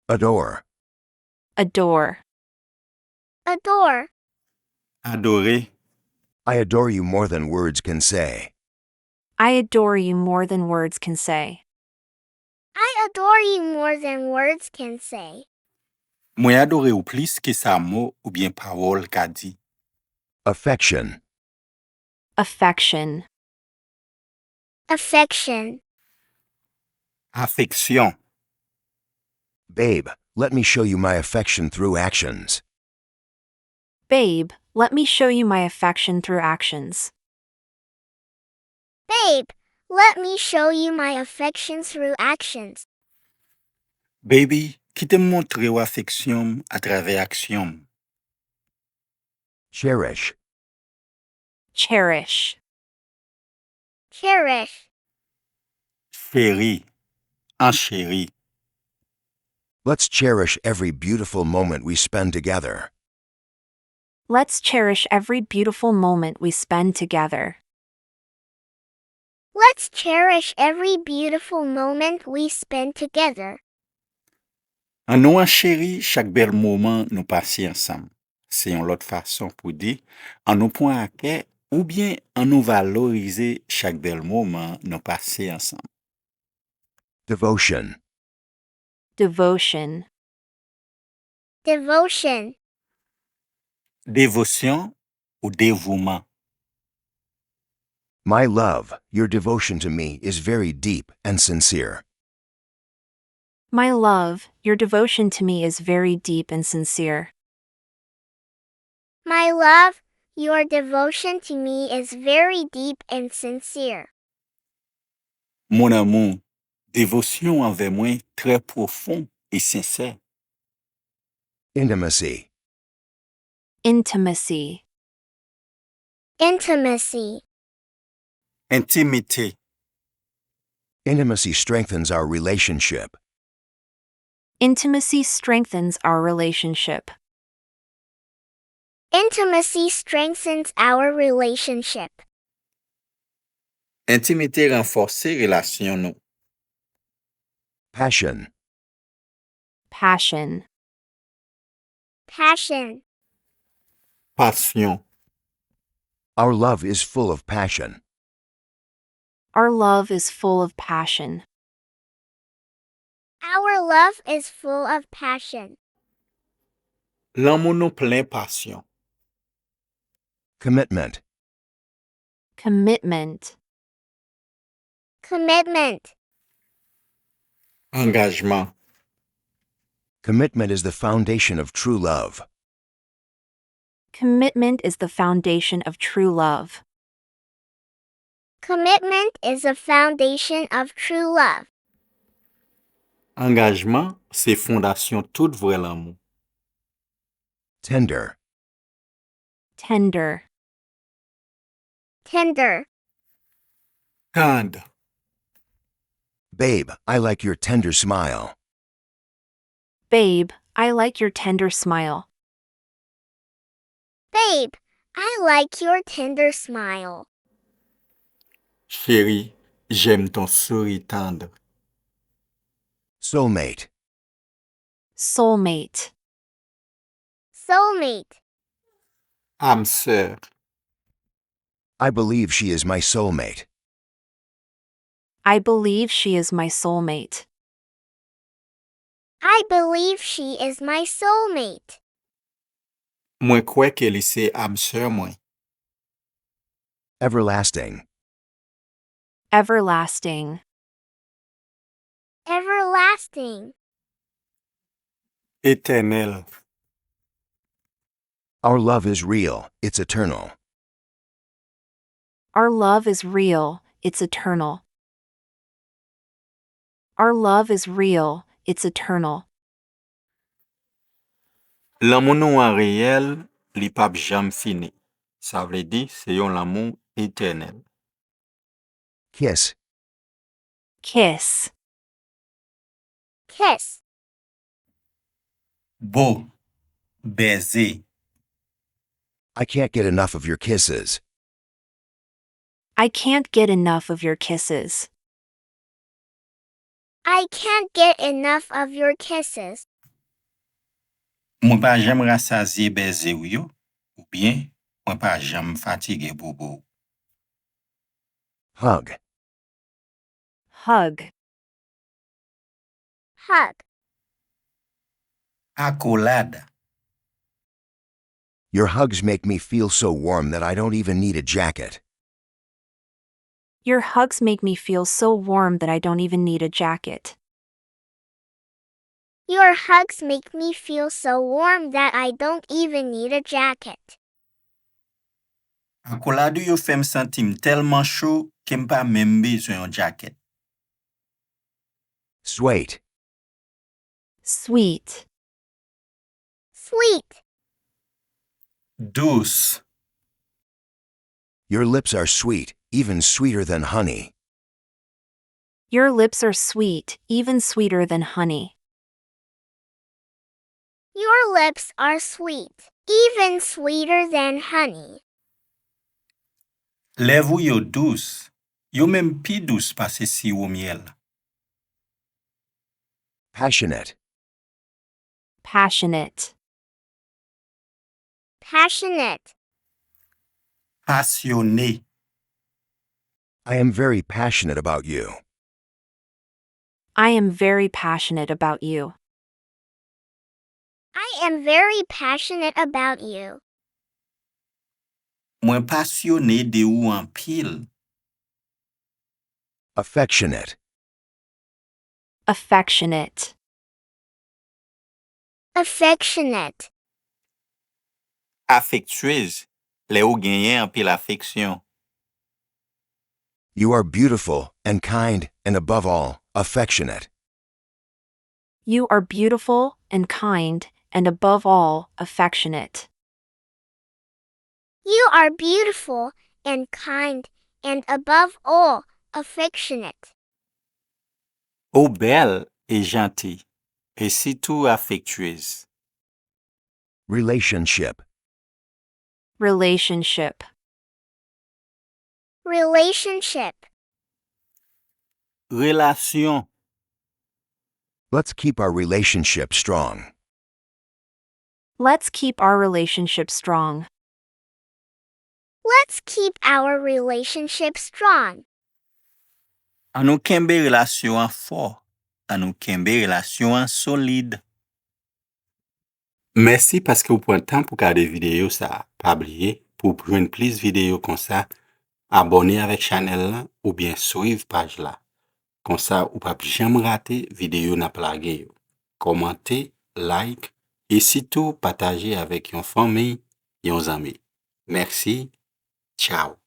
Adore. Adore. Adore. Adorer. I adore you more than words can say. I adore you more than words can say. I adore you more than words can say. Mwen adore ou plis ke sa mot ou bien Pawol ka di. Affection. Affection. Affection. Affeksyon. Babe, let me show you my affection through actions. Babe, let me show you my affection through actions. Babe, let me show you my affection through actions. Baby, ki te montre ou affeksyon a travers aksyon. Cherish. Cherish. Cherish. Chéri. Enchéri. Let's cherish every beautiful moment we spend together. Let's cherish every beautiful moment we spend together. Let's cherish every beautiful moment we spend together. An nou enchéri chak bel mouman nou pase ansam. Se yon lot fason pou di, an nou pon akè ou bien an nou valorize chak bel mouman nou pase ansam. Devotion. Devotion. Devotion. Dévosyon ou dévouement. My love, your devotion to me is very deep and sincere. My love, your devotion to me is very deep and sincere. My love, your devotion to me is very deep and sincere. Mon amour, dévosyon anvers mwen très profond et sincère. Intimacy. Intimacy. Intimacy. Intimité. Intimacy strengthens our relationship. Intimacy strengthens our relationship. Intimacy strengthens our relationship. Intimité renforce relasyon nou. Passion. Passion. Passion. Passion. Our love is full of passion. Our love is full of passion. Our love is full of passion. L'amour nou plein passion. Commitment. Commitment. Commitment. Engagement. Commitment is the foundation of true love. Commitment is the foundation of true love. Commitment is the foundation of true love. Engagement, c'est fondation tout vrai l'amour. Tender. Tender. Tender. Tendre. Babe, I like your tender smile. Babe, I like your tender smile. Babe, I like your tender smile. Chérie, j'aime ton sourire tendre. Soulmate. Soulmate. Soulmate. Âme sœur. I believe she is my soulmate. I believe she is my soulmate. I believe she is my soulmate. Mwen kwe ke li se âme sœur mwen. Everlasting. Everlasting. Everlasting. Éternel. Our love is real, it's eternal. Our love is real, it's eternal. Our love is real, it's eternal. L'amour nou an réel, li pap jam fini. Sa vle di, se yon l'amour éternel. Kiss. Kiss. Kiss. Beau. Baiser. I can't get enough of your kisses. I can't get enough of your kisses. I can't get enough of your kisses. Mwen pa jem rassasiye beze ou yo, ou bien, mwen pa jem fatige bobo. Hug. Hug. Hug. Accolade. Your hugs make me feel so warm that I don't even need a jacket. Your hugs make me feel so warm that I don't even need a jacket. Your hugs make me feel so warm that I don't even need a jacket. Accolade yo fèm sentim telman chou ke m pa mèm bezwen yon jaket. Sweet. Sweet. Sweet. Douce. Your lips are sweet, even sweeter than honey. Your lips are sweet, even sweeter than honey. Your lips are sweet, even sweeter than honey. Lèv ou yo douce, yo mèm pi douce pase si ou miel. Passionate. Passionate. Passionate. Passionné. I am very passionate about you. I am very passionate about you. I am very passionate about you. Mwen passionné de ou anpil. Affectionate. Affectionate. Affectionate. Affectueuse, le ou genyen anpil affeksyon. You are beautiful and kind and above all, affectionate. You are beautiful and kind and above all, affectionate. You are beautiful and kind and above all, affectionate. Ou belle et gentil, et surtout affectueuse. Relationship. Relationship. Relationship. Relation. Let's keep our relationship strong. Let's keep our relationship strong. Let's keep our relationship strong. An nou kembe relasyon an fort, an nou kembe relasyon an solide. Merci paske ou pren tan pou gade video sa. Pa bliye, pou jwen plis video kon sa, abone avek chanel la ou bien suiv page la. Kon sa ou pa jam rate video na plage yo. Komante, like, et sitou pataje avek yon fami, yon zami. Merci, ciao.